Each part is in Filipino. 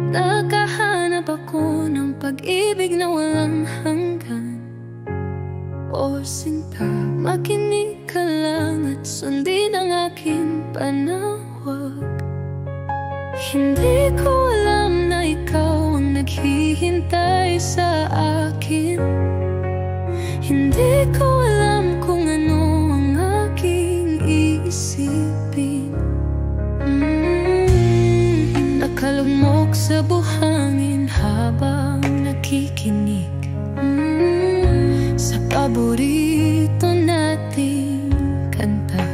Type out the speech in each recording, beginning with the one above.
Nakahanap ako ng pag-ibig na walang hanggan. O sinta, makinig ka lang at sundin ang aking panawag. Hindi ko alam na ikaw ang naghihintay sa akin. Hindi ko alam kung ano ang aking iisipin. Nakalugmok sa buhangin habang nakikinig sa paborito nating kanta.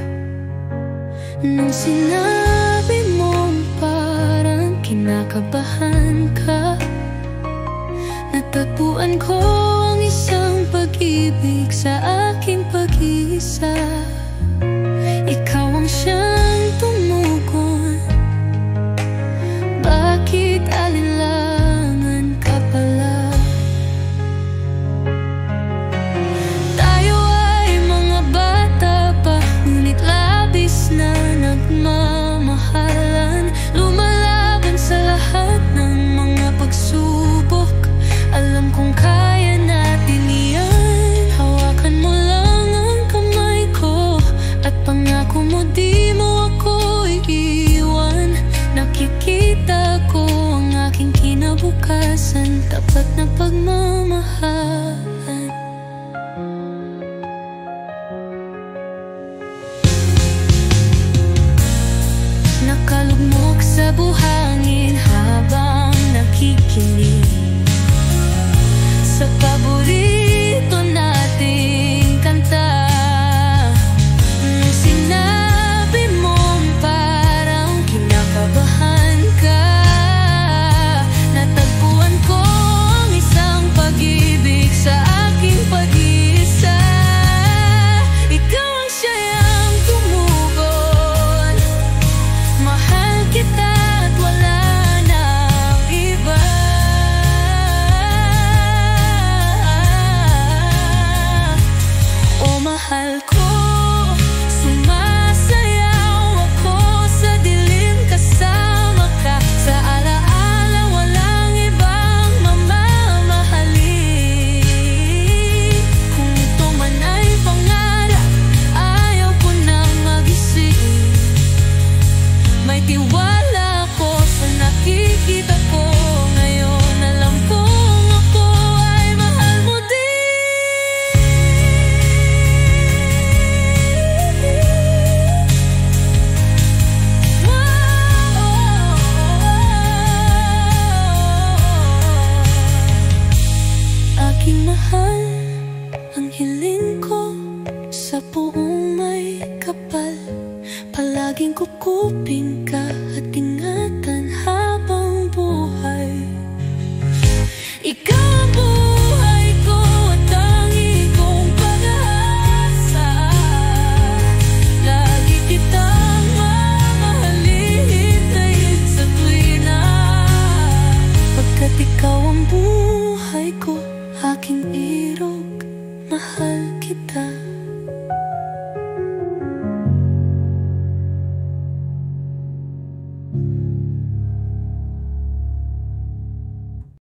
Nung sinabi mong parang kinakabahan ka, natagpuan ko ang isang pag-ibig sa aking pag-iisa. Ikaw ang siyang tumugon. Bakit alinlangan ka pala? Tayo ay mga bata pa, ngunit labis na nagmamahalan. Lumalaban sa lahat ng mga pagsubok. Alam kong kaya natin iyan. Hawakan mo lang ang kamay ko at pangako mo di mo ako iiwan. Nakikita ko ang aking kinabukasan, tapat na pagmamahalan. Nakalugmok sa buhangin habang nakikinig sa paborito nating kanta. Nung sinabi mong parang kinakabahan ka, natagpuan ko ang isang pag-ibig sa aking pag-iisa. Ikaw ang siyang tumugon. Mahal kita at wala nang iba. O mahal ko, sumasayaw ako sa dilim kasama ka. Sa alaala walang ibang mamamahalin. Kung ito man ay pangarap, ayaw ko nang magising. May tiwala ko sa nakikita ko ngayon. Alam kong ako ay mahal mo din. Aking mahal, ang hiling ko sa buong may kapal. Palaging kukupin ka at ingatan habang buhay. Ikaw ang buhay ko at tangi kong pag-asa. Lagi kitang mamahalin, hintayin sa tuwina. Pagkat ikaw ang buhay ko, aking irog, mahal kita.